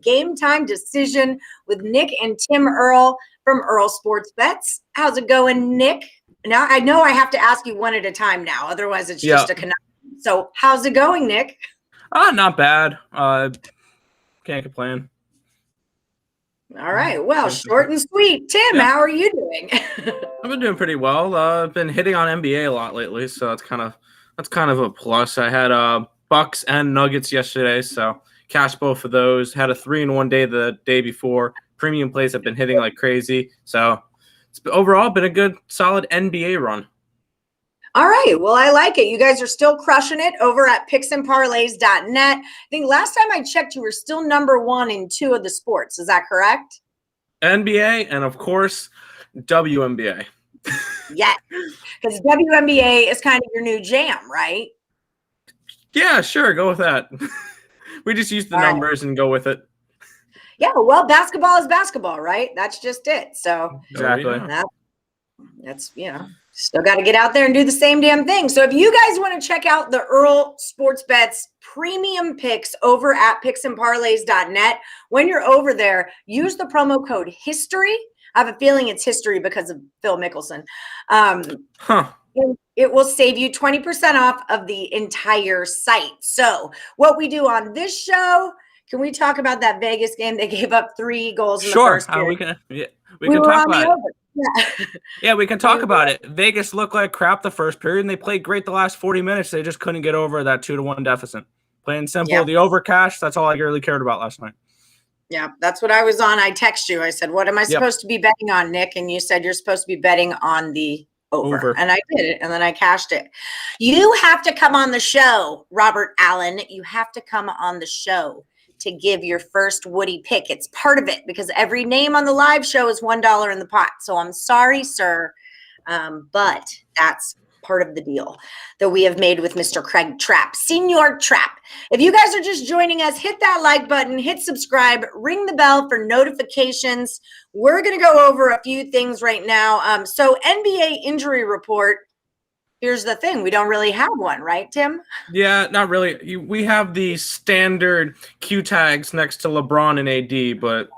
Game Time Decision with Nick and Tim Earle from Earle Sports Bets. How's it going, Nick? Now I know I have to ask you one at a time now, otherwise it's just a conundrum. So how's it going, Nick? Not bad. Can't complain. All right. Well, short and sweet. Tim, how are you doing? I've been doing pretty well. I've been hitting on NBA a lot lately, so that's kind of a plus. I had Bucks and Nuggets yesterday, so cashed both of those. Had a 3-in-1 day the day before. Premium plays have been hitting like crazy, so it's overall been a good, solid NBA run. All right. Well, I like it. You guys are still crushing it over at picksandparlays.net. I think last time I checked, you were still number 1 in 2 of the sports. Is that correct? NBA and, of course, WNBA. Yeah, because WNBA is kind of your new jam, right? Yeah, sure. Go with that. We just use the numbers and go with it. Yeah, well, basketball is basketball, right? That's just it. So exactly. That's, still got to get out there and do the same damn thing. So if you guys want to check out the Earle Sports Bets premium picks over at picksandparlays.net, when you're over there, use the promo code HISTORY. I have a feeling it's history because of Phil Mickelson. It will save you 20% off of the entire site. So what we do on this show, can we talk about that Vegas game? They gave up 3 goals in the first period. We can talk about it. Yeah, we can talk about it. Vegas looked like crap the first period, and they played great the last 40 minutes. They just couldn't get over that 2-1 deficit. Plain and simple, the overcash, that's all I really cared about last night. Yeah, that's what I was on. I text you. I said, what am I supposed to be betting on, Nick? And you said you're supposed to be betting on the over. And I did it, and then I cashed it. You have to come on the show, Robert Allen. You have to come on the show to give your first Woody pick. It's part of it because every name on the live show is $1 in the pot. So I'm sorry, sir, but that's part of the deal that we have made with Mr. Craig Trapp, Senior Trapp. If you guys are just joining us, hit that like button, hit subscribe, ring the bell for notifications. We're going to go over a few things right now. So NBA injury report. Here's the thing. We don't really have one, right, Tim? Yeah, not really. We have the standard Q tags next to LeBron and AD, but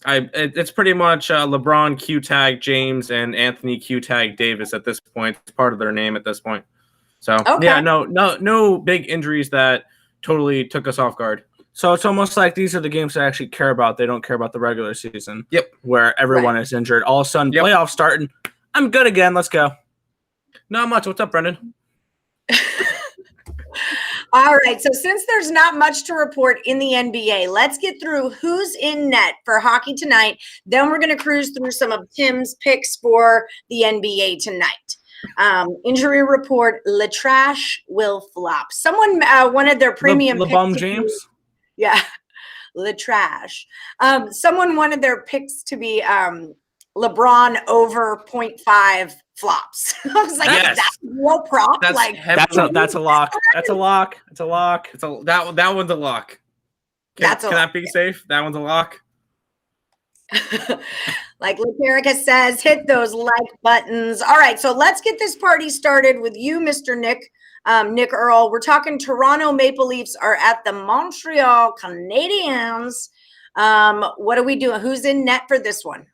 it's pretty much LeBron Q tag James and Anthony Q tag Davis at this point. It's part of their name at this point. So, yeah, no big injuries that totally took us off guard. So it's almost like these are the games that I actually care about. They don't care about the regular season. Yep. Where everyone is injured. All of a sudden, playoffs starting. I'm good again. Let's go. Not much. What's up, Brendan? All right. So since there's not much to report in the NBA, let's get through who's in net for hockey tonight. Then we're going to cruise through some of Tim's picks for the NBA tonight. Injury report, Letrash will flop. Someone wanted their premium pick. LeBron James? Yeah. Letrash. Someone wanted their picks to be LeBron over 0.5 flops. I was like, that's no prop. That's a lock. That's a lock. It's a lock. That one's a lock. Can that be safe? That one's a lock. Like Erica says, hit those like buttons. All right, so let's get this party started with you, Mr. Nick Earle. We're talking Toronto Maple Leafs are at the Montreal Canadiens. What are we doing? Who's in net for this one?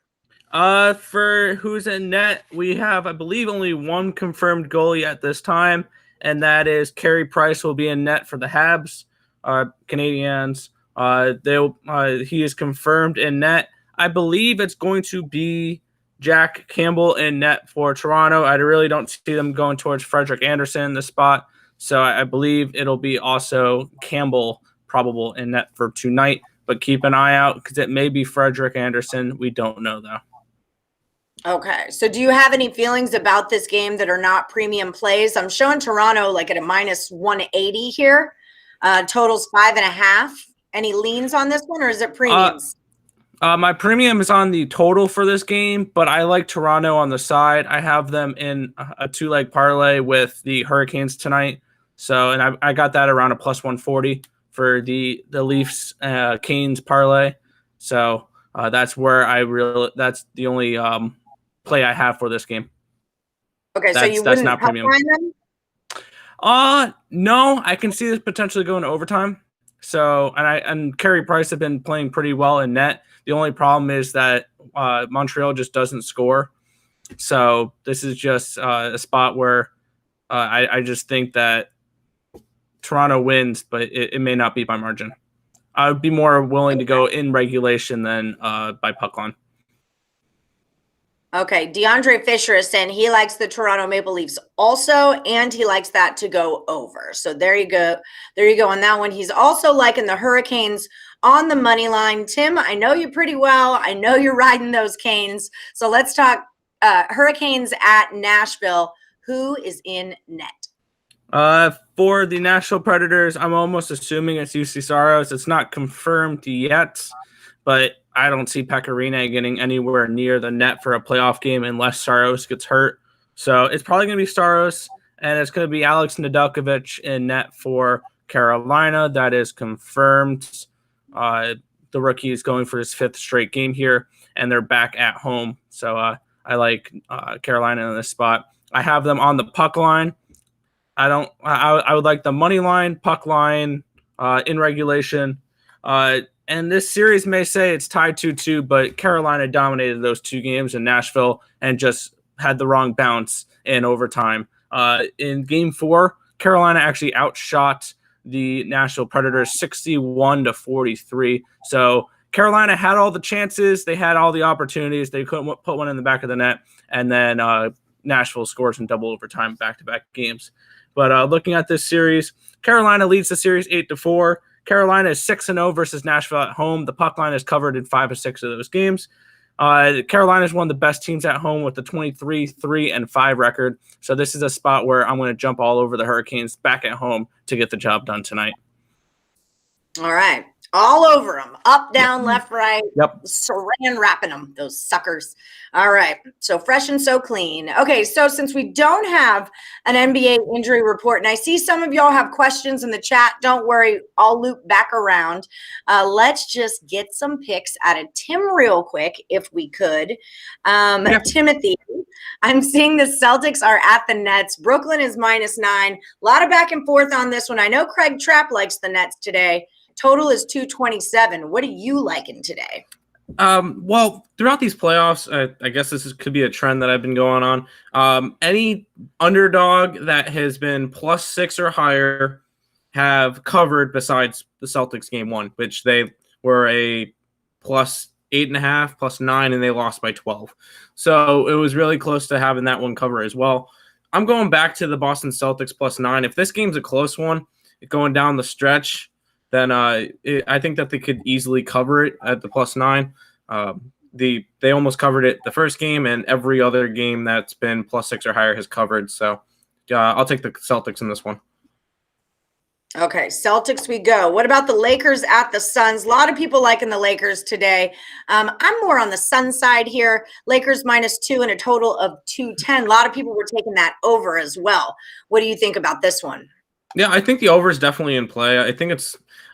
For who's in net, we have, I believe, only one confirmed goalie at this time, and that is Carey Price will be in net for the Habs, Canadiens. He is confirmed in net. I believe it's going to be Jack Campbell in net for Toronto. I really don't see them going towards Frederik Andersen in the spot, so I believe it'll be also Campbell probable in net for tonight, but keep an eye out because it may be Frederik Andersen. We don't know, though. Okay, so do you have any feelings about this game that are not premium plays? I'm showing Toronto like at a minus 180 here. Totals 5.5. Any leans on this one, or is it premiums? My premium is on the total for this game, but I like Toronto on the side. I have them in a 2-leg parlay with the Hurricanes tonight. So, and I got that around a plus 140 for the Leafs Canes parlay. So that's where that's the only play I have for this game. Okay, so that's not premium. No, I can see this potentially going to overtime. So, and Carey Price have been playing pretty well in net. The only problem is that Montreal just doesn't score. So this is just a spot where I just think that Toronto wins, but it may not be by margin. I would be more willing to go in regulation than by puck line. Okay, DeAndre Fisher is saying he likes the Toronto Maple Leafs also, and he likes that to go over. So there you go. There you go on that one. He's also liking the Hurricanes on the money line. Tim, I know you pretty well. I know you're riding those Canes. So let's talk Hurricanes at Nashville. Who is in net? For the Nashville Predators, I'm almost assuming it's UC Saros. It's not confirmed yet, but I don't see Pecorine getting anywhere near the net for a playoff game unless Saros gets hurt. So it's probably going to be Saros, and it's going to be Alex Nedeljkovic in net for Carolina. That is confirmed. The rookie is going for his 5th straight game here, and they're back at home. So I like Carolina in this spot. I have them on the puck line. I would like the money line, puck line, in regulation. And this series may say it's tied 2-2, but Carolina dominated those 2 games in Nashville and just had the wrong bounce in overtime. In Game 4, Carolina actually outshot the Nashville Predators 61-43. So Carolina had all the chances. They had all the opportunities. They couldn't put one in the back of the net. And then Nashville scores in double overtime back-to-back games. But looking at this series, Carolina leads the series 8-4. Carolina is 6-0 versus Nashville at home. The puck line is covered in 5 of 6 of those games. Carolina is one of the best teams at home with the 23-3-5 record. So this is a spot where I'm going to jump all over the Hurricanes back at home to get the job done tonight. All right. All over them. Up, down, left, right. Yep. Saran wrapping them, those suckers. All right. So fresh and so clean. Okay. So since we don't have an NBA injury report, and I see some of y'all have questions in the chat, don't worry. I'll loop back around. Let's just get some picks out of Tim real quick, if we could. Timothy, I'm seeing the Celtics are at the Nets. Brooklyn is -9. A lot of back and forth on this one. I know Craig Trapp likes the Nets today. Total is 227. What are you liking today? Well, throughout these playoffs, I guess could be a trend that I've been going on. Any underdog that has been +6 or higher have covered besides the Celtics game 1, which they were a +8.5, +9, and they lost by 12. So it was really close to having that one cover as well. I'm going back to the Boston Celtics +9. If this game's a close one, going down the stretch, then I think that they could easily cover it at the +9. They almost covered it the first game, and every other game that's been +6 or higher has covered. So I'll take the Celtics in this one. Okay, Celtics we go. What about the Lakers at the Suns? A lot of people liking the Lakers today. I'm more on the Sun side here. Lakers -2 and a total of 210. A lot of people were taking that over as well. What do you think about this one? Yeah, I think the over is definitely in play.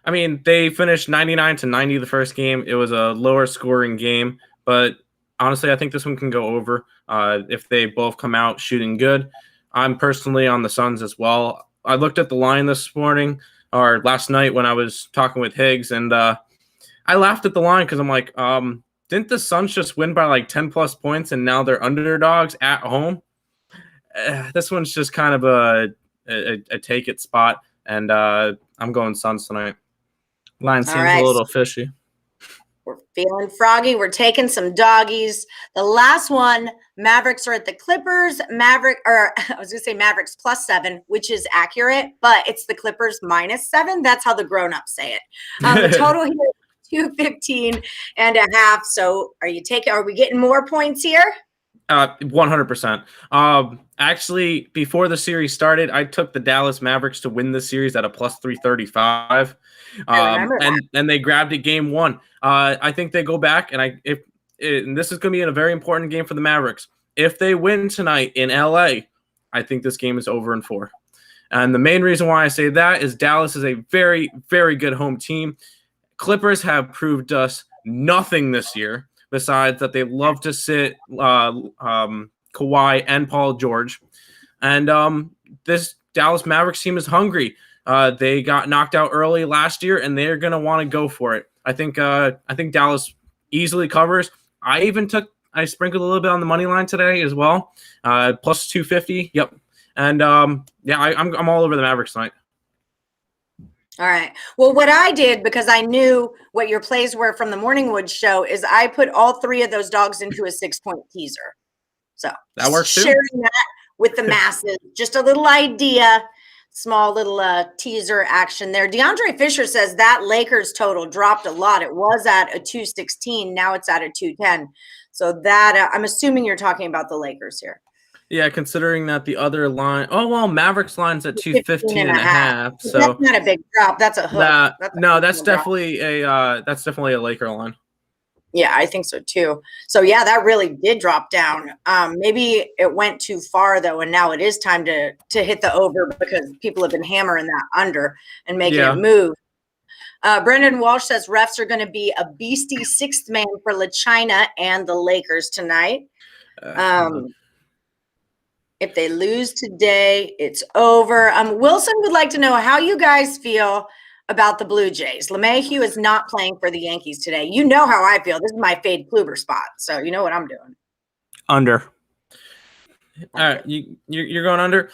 I mean, they finished 99-90 the first game. It was a lower scoring game, but honestly, I think this one can go over if they both come out shooting good. I'm personally on the Suns as well. I looked at the line this morning or last night when I was talking with Higgs, and I laughed at the line because I'm like, didn't the Suns just win by like 10+ points and now they're underdogs at home? This one's just kind of a take it spot, and I'm going Suns tonight. Line seems a little fishy. We're feeling froggy. We're taking some doggies. The last one, Mavericks are at the Clippers. Mavericks +7, which is accurate, but it's the Clippers -7. That's how the grown-ups say it. The total here is 215.5. So are we getting more points here? 100%. Actually, before the series started, I took the Dallas Mavericks to win the series at a +335. And they grabbed it game 1. I think they go back, and this is going to be a very important game for the Mavericks. If they win tonight in LA, I think this game is over in 4. And the main reason why I say that is Dallas is a very, very good home team. Clippers have proved us nothing this year, besides that they love to sit Kawhi and Paul George. And this Dallas Mavericks team is hungry. They got knocked out early last year, and they're going to want to go for it. I think Dallas easily covers. I sprinkled a little bit on the money line today as well, plus 250. Yep, and I'm all over the Mavericks tonight. All right. Well, what I did, because I knew what your plays were from the Morningwood show, is I put all 3 of those dogs into a 6-point teaser. So that works too. Sharing that with the masses, just a little idea, small little teaser action there. DeAndre Fisher says that Lakers total dropped a lot. It was at a 216. Now it's at a 210. So that I'm assuming you're talking about the Lakers here. Yeah, considering that the other line, Mavericks line's at 215 and a half. So that's not a big drop. That's a hook. That's definitely a Laker line. Yeah, I think so too. So yeah, that really did drop down. Maybe it went too far though, and now it is time to hit the over because people have been hammering that under and making it move. Brendan Walsh says refs are going to be a beastie 6th man for LaChina and the Lakers tonight. If they lose today, it's over. Wilson would like to know how you guys feel about the Blue Jays. LeMahieu is not playing for the Yankees today. You know how I feel. This is my fade Kluber spot, so you know what I'm doing. Under. All right, you're going under.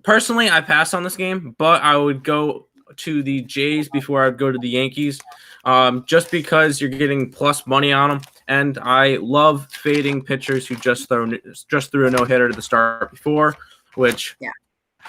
Personally, I passed on this game, but I would go to the Jays before I'd go to the Yankees, just because you're getting plus money on them. And I love fading pitchers who just threw a no-hitter to the start before, which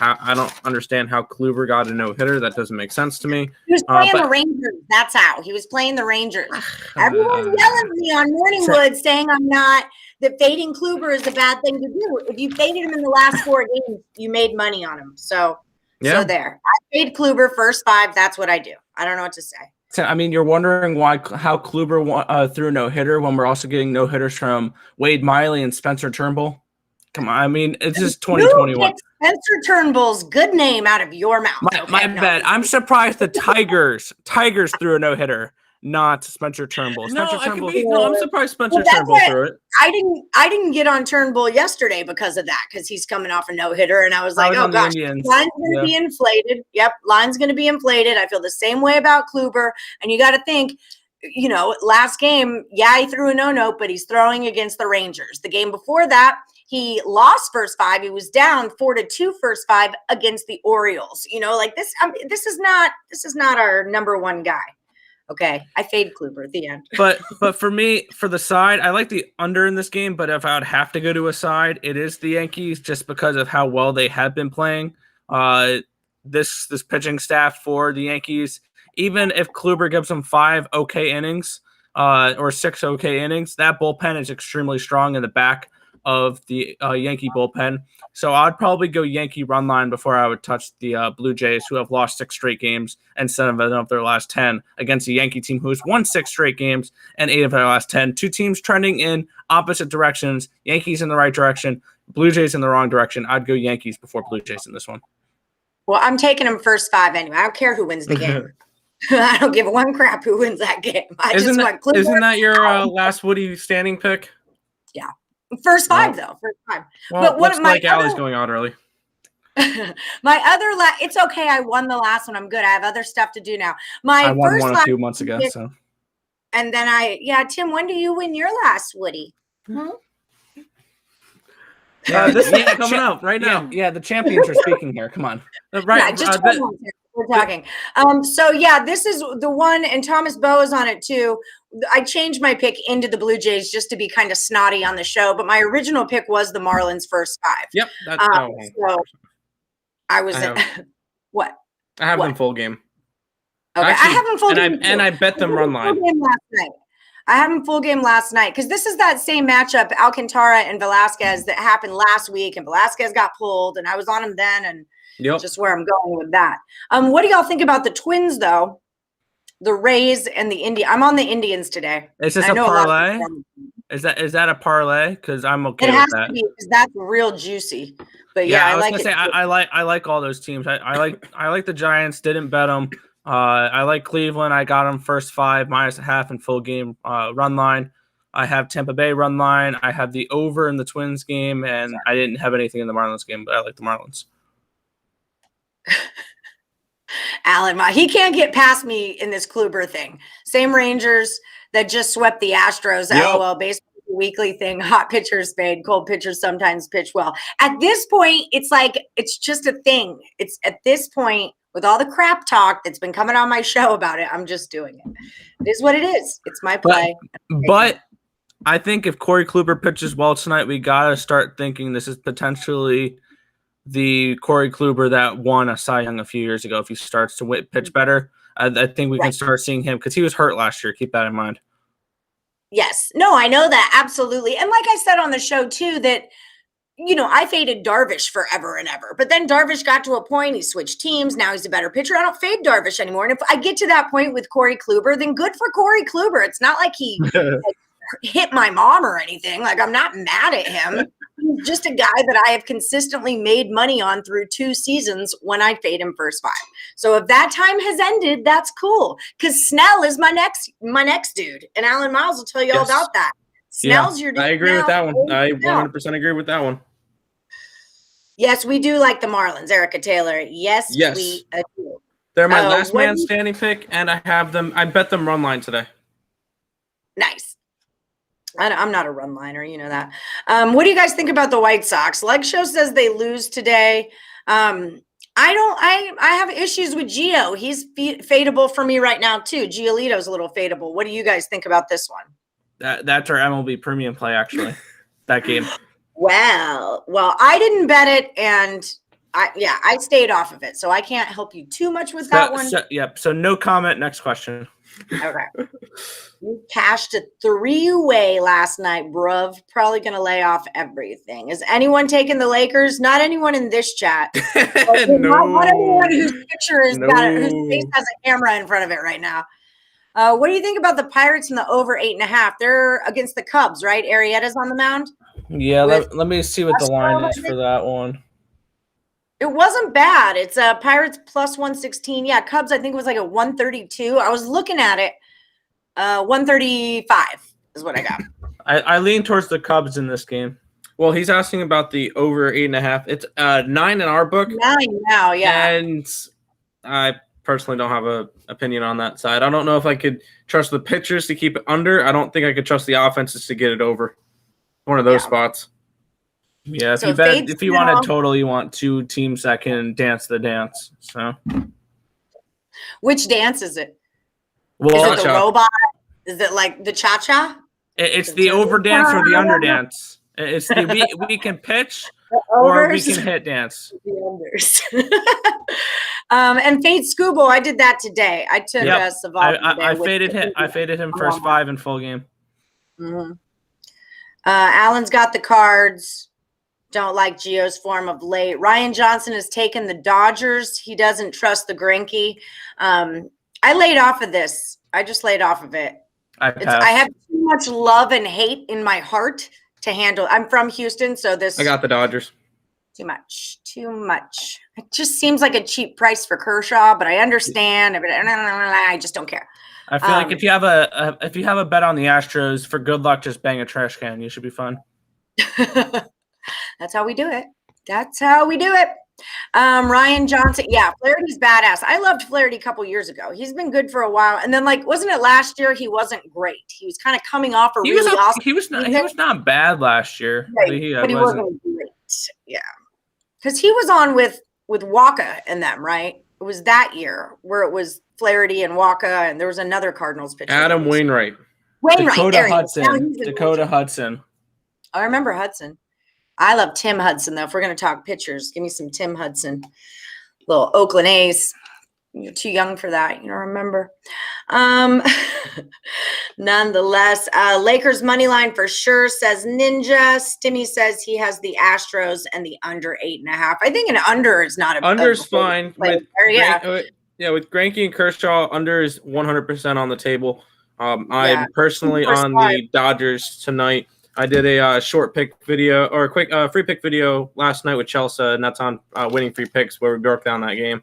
I don't understand how Kluber got a no-hitter. That doesn't make sense to me. He was playing the Rangers. That's how. He was playing the Rangers. Everyone's yelling at me on Morningwood saying that fading Kluber is a bad thing to do. If you faded him in the last 4 games, you made money on him. So there. I fade Kluber first 5. That's what I do. I don't know what to say. So, I mean, you're wondering how Kluber threw a no-hitter when we're also getting no-hitters from Wade Miley and Spencer Turnbull. Come on, I mean, it's just 2021. Spencer Turnbull's good name out of your mouth. My bad. I'm surprised the Tigers threw a no-hitter, not Spencer Turnbull. I'm surprised Spencer Turnbull threw it. I didn't get on Turnbull yesterday because of that, because he's coming off a no-hitter, and I was like, oh gosh, line's going to be inflated. Yep, line's going to be inflated. I feel the same way about Kluber, and you got to think, last game, he threw a no-no, but he's throwing against the Rangers. The game before that, he lost first 5. He was down 4-2 first 5 against the Orioles. This is not our number 1 guy. Okay, I fade Kluber at the end. But for me, for the side, I like the under in this game. But if I would have to go to a side, it is the Yankees, just because of how well they have been playing. This pitching staff for the Yankees, even if Kluber gives them 5 okay innings, or 6 okay innings, that bullpen is extremely strong in the back of the Yankee bullpen. So I'd probably go Yankee run line before I would touch the Blue Jays, who have lost 6 straight games and 7 of their last 10 against a Yankee team who has won 6 straight games and 8 of their last 10. 2 teams trending in opposite directions. Yankees in the right direction, Blue Jays in the wrong direction. I'd go Yankees before Blue Jays in this one. Well, I'm taking them first 5 anyway. I don't care who wins the game. I don't give 1 crap who wins that game. Isn't that your last Woody standing pick? Yeah. First 5 though. First 5. Well, but looks like Allie's going out early. My other it's okay. I won the last one. I'm good. I have other stuff to do now. I won one a few months ago. So. And then Tim, when do you win your last Woody? Hmm? This is coming up right now. Yeah, the champions are speaking here. Come on. Right. We're talking. This is the one, and Thomas Bowe is on it too. I changed my pick into the Blue Jays just to be kind of snotty on the show, but my original pick was the Marlins first 5. Yep. So I was what? I have them full game. Okay, actually, I have them full game. And I bet them run line. I had them full game last night because this is that same matchup, Alcantara and Velasquez, that happened last week, and Velasquez got pulled, and I was on him then, and just where I'm going with that. What do y'all think about the Twins, though? The Rays and the Indians. I'm on the Indians today. Is this a parlay? Is that a parlay? Because I'm okay with that. It has to be, because that's real juicy. But I was gonna say I like all those teams. I like the Giants. Didn't bet them. I like Cleveland. I got them first 5 -1/2 and full game run line. I have Tampa Bay run line. I have the over in the Twins game, and I didn't have anything in the Marlins game, but I like the Marlins. Alan, he can't get past me in this Kluber thing. Same Rangers that just swept the Astros. Yep. LOL, baseball weekly thing. Hot pitchers fade, cold pitchers sometimes pitch well. At this point, it's like it's just a thing. It's at this point, with all the crap talk that's been coming on my show about it, I'm just doing it. It is what it is. It's my play. But I think if Corey Kluber pitches well tonight, we got to start thinking this is potentially the Corey Kluber that won a Cy Young a few years ago. If he starts to pitch better, I think we can start seeing him because he was hurt last year. Keep that in mind. Yes. No, I know that. Absolutely. And like I said on the show too, that, I faded Darvish forever and ever, but then Darvish got to a point, he switched teams. Now he's a better pitcher. I don't fade Darvish anymore. And if I get to that point with Corey Kluber, then good for Corey Kluber. It's not like he hit my mom or anything. Like, I'm not mad at him. He's just a guy that I have consistently made money on through 2 seasons when I fade him first 5. So if that time has ended, that's cool. Because Snell is my next dude. And Alan Miles will tell you all about that. Snell's your dude. I agree with that one. I 100% agree with that one. Yes, we do like the Marlins, Erica Taylor. Yes. We do. They're my last man standing pick, and I have them. I bet them run line today. Nice. I'm not a run liner, you know that. What do you guys think about the White Sox? Leg Show says they lose today. I have issues with Gio. He's fadeable for me right now too. Giolito's a little fadeable. What do you guys think about this one? That's our MLB premium play, actually. That game. Well, I didn't bet it, and I stayed off of it, so I can't help you too much with that one. So no comment. Next question. Okay. You cashed a 3-way last night, bruv. Probably going to lay off everything. Is anyone taking the Lakers? Not anyone in this chat. Not anyone whose picture whose face has a camera in front of it right now. What do you think about the Pirates and the over 8.5? They're against the Cubs, right? Arrieta's on the mound. Yeah, let me see what the line is for that one. It wasn't bad. It's Pirates plus 116. Yeah, Cubs, I think it was like a 132. I was looking at it. 135 is what I got. I lean towards the Cubs in this game. Well, he's asking about the over 8.5. It's 9 in our book. 9 now, yeah. And I personally don't have an opinion on that side. I don't know if I could trust the pitchers to keep it under. I don't think I could trust the offenses to get it over. One of those spots. Yeah, if you want a total, you want 2 teams that can dance the dance. So, which dance is it? Well, is it the robot? Is it like the cha-cha? It's the over dance or the under dance. It's the we can pitch or we can hit dance. The unders. And fade Scoobo, I did that today. I took Savant. I faded him. I faded him first 5 in full game. Mm-hmm. Alan's got the Cards. Don't like Gio's form of late. Ryan Johnson has taken the Dodgers. He doesn't trust the Greinke. I laid off of this. I just laid off of it. I have too much love and hate in my heart to handle. I'm from Houston, so I got the Dodgers. Too much. It just seems like a cheap price for Kershaw, but I understand. I just don't care. I feel like if you have a bet on the Astros, for good luck, just bang a trash can. You should be fine. That's how we do it. Ryan Johnson. Yeah, Flaherty's badass. I loved Flaherty a couple years ago. He's been good for a while. And then, wasn't it last year? He wasn't great. He was kind of coming off a really awesome. He was not bad last year. Right, but he wasn't great. Yeah. Because he was on with Waka and them, right? It was that year where it was Flaherty and Waka, and there was another Cardinals pitcher. Adam Wainwright. Dakota Hudson. I remember Hudson. I love Tim Hudson, though. If we're going to talk pitchers, give me some Tim Hudson. Little Oakland A's. You're too young for that. You don't remember. Nonetheless, Lakers money line for sure, says Ninja. Stimmy says he has the Astros and the under 8.5. I think an under is not a under's fine. With Greinke and Kershaw, under is 100% on the table. I'm personally on the Dodgers tonight. I did a short pick video or a quick free pick video last night with Chelsea, and that's on winning free picks where we broke down that game.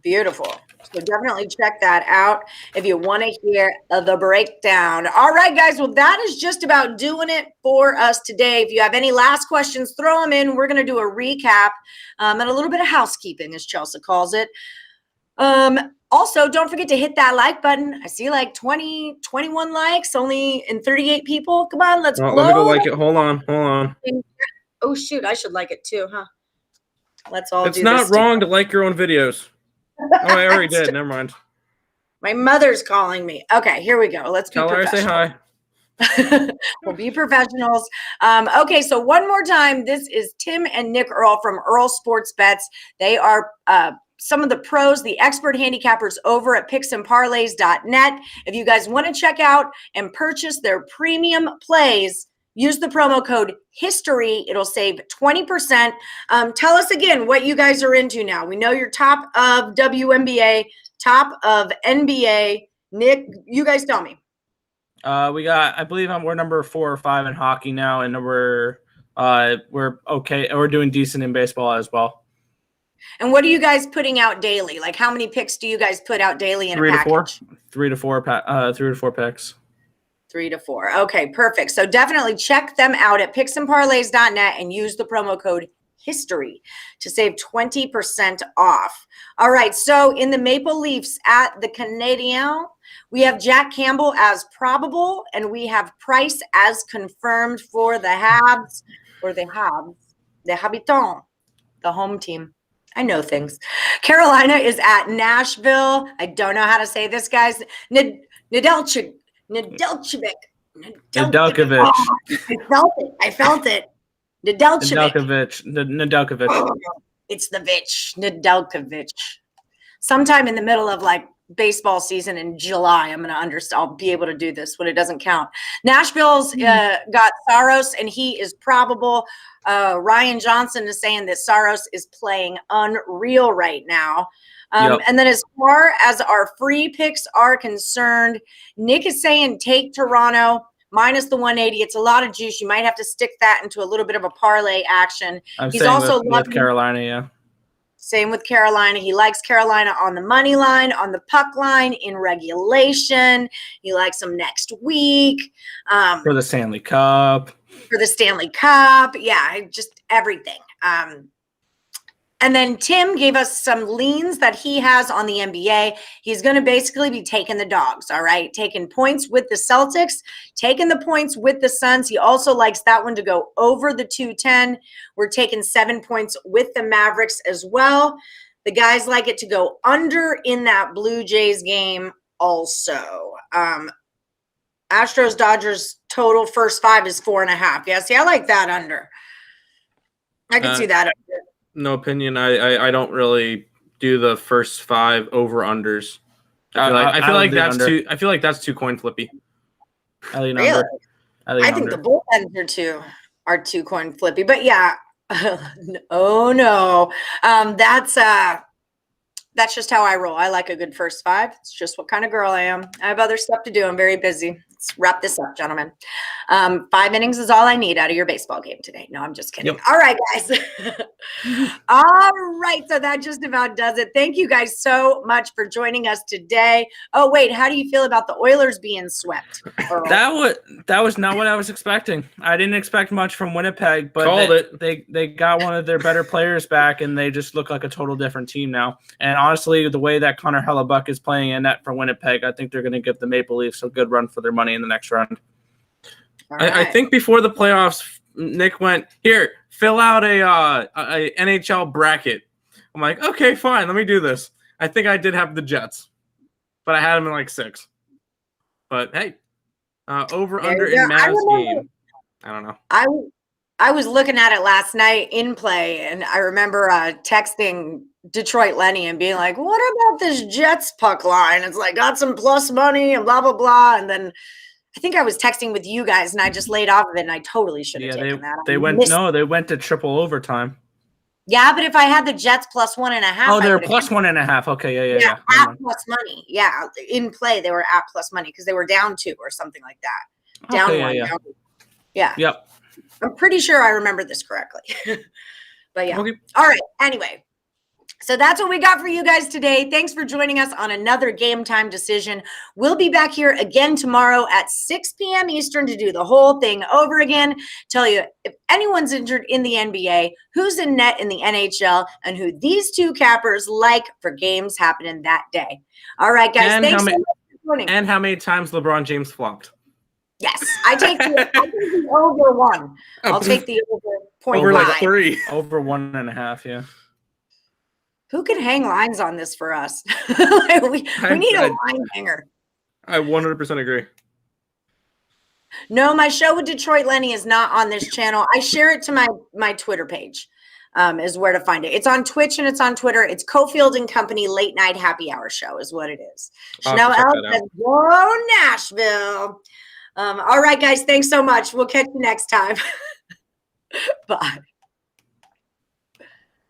Beautiful. So definitely check that out if you want to hear the breakdown. All right, guys. Well, that is just about doing it for us today. If you have any last questions, throw them in. We're going to do a recap and a little bit of housekeeping, as Chelsea calls it. Also, don't forget to hit that like button. I see like 21 likes, only in 38 people. Come on, let's blow. Let me go like it. Hold on. Oh, shoot. I should like it too, huh? Let's all do this. It's not wrong to like your own videos. Oh, I already did. Never mind. My mother's calling me. Okay, here we go. Let's be Tell her I say hi. We'll be professionals. Okay, so one more time. This is Tim and Nick Earle from Earle Sports Bets. They are some of the pros, the expert handicappers over at picksandparlays.net. If you guys want to check out and purchase their premium plays, use the promo code HISTORY. It'll save 20%. Tell us again what you guys are into now. We know you're top of WNBA, top of NBA. Nick, you guys tell me. I believe we're number 4 or 5 in hockey now, and we're okay. We're doing decent in baseball as well. And what are you guys putting out daily? Like, how many picks do you guys put out daily in a package? 3 to 4 picks. 3 to 4. Okay, perfect. So definitely check them out at picksandparlays.net and use the promo code HISTORY to save 20% off. All right, so in the Maple Leafs at the Canadiens, we have Jack Campbell as probable, and we have Price as confirmed for the Habs, or the Habitants, the home team. I know things. Carolina is at Nashville. I don't know how to say this, guys. Nedeljkovic. Nedeljkovic. Oh, I felt it. Nedeljkovic. Oh, it's the Vitch. Nedeljkovic. Sometime in the middle of like baseball season in July, I'm going to understand. I'll be able to do this when it doesn't count. Nashville's got Saros, and he is probable. Ryan Johnson is saying that Saros is playing unreal right now. And then as far as our free picks are concerned, Nick is saying take Toronto minus the 180. It's a lot of juice. You might have to stick that into a little bit of a parlay action. He's also with Carolina, yeah. Same with Carolina. He likes Carolina on the money line, on the puck line, in regulation. He likes them next week. For the Stanley Cup. Yeah, just everything. And then Tim gave us some leans that he has on the NBA. He's going to basically be taking the dogs, all right? Taking points with the Celtics, taking the points with the Suns. He also likes that one to go over the 210. We're taking 7 points with the Mavericks as well. The guys like it to go under in that Blue Jays game also. Astros, Dodgers total first 5 is 4.5. Yeah, see, I like that under. I can see that under. No opinion. I don't really do the first 5 over unders. I feel like that's too coin flippy. Really? I think the bullpens are too coin flippy. But yeah, oh no, that's just how I roll. I like a good first 5. It's just what kind of girl I am. I have other stuff to do. I'm very busy. Let's wrap this up, gentlemen. 5 innings is all I need out of your baseball game today. No, I'm just kidding. Yep. All right, guys. All right. So that just about does it. Thank you guys so much for joining us today. Oh, wait. How do you feel about the Oilers being swept? That was not what I was expecting. I didn't expect much from Winnipeg, but they got one of their better players back, and they just look like a total different team now. And honestly, the way that Connor Hellebuck is playing in net for Winnipeg, I think they're going to give the Maple Leafs a good run for their money in the next round. Right. I think before the playoffs, Nick went, here, fill out a NHL bracket. I'm like, okay, fine, let me do this. I think I did have the Jets, but I had them in like 6. But hey, over under in Mavs game. I don't know. I was looking at it last night in play, and I remember texting Detroit Lenny and being like, what about this Jets puck line? It's like, got some plus money and blah, blah, blah. And then I think I was texting with you guys, and I just laid off of it, and I totally should have taken that. They went to triple overtime. Yeah, but if I had the Jets plus 1.5. Oh, they're plus 1.5. Okay, yeah. At plus money. Yeah, in play, they were at plus money because they were down 2 or something like that. Down 1. Yeah. Yep. I'm pretty sure I remember this correctly. But yeah. Okay. All right. Anyway, So that's what we got for you guys today. Thanks for joining us on another Game Time Decision. We'll be back here again tomorrow at 6 p.m. Eastern to do the whole thing over again. Tell you if anyone's injured in the NBA, who's in net in the NHL, and who these two cappers like for games happening that day. All right, guys. And thanks so much for joining. And how many times LeBron James flopped. Yes, I take the over one. I'll take the over 0.5. Over like 3. Over 1.5, yeah. Who can hang lines on this for us? we need a line hanger. I 100% agree. No, my show with Detroit Lenny is not on this channel. I share it to my Twitter page, is where to find it. It's on Twitch and it's on Twitter. It's Cofield and Company Late Night Happy Hour Show is what it is. Chanel L says, go Nashville. All right, guys. Thanks so much. We'll catch you next time. Bye.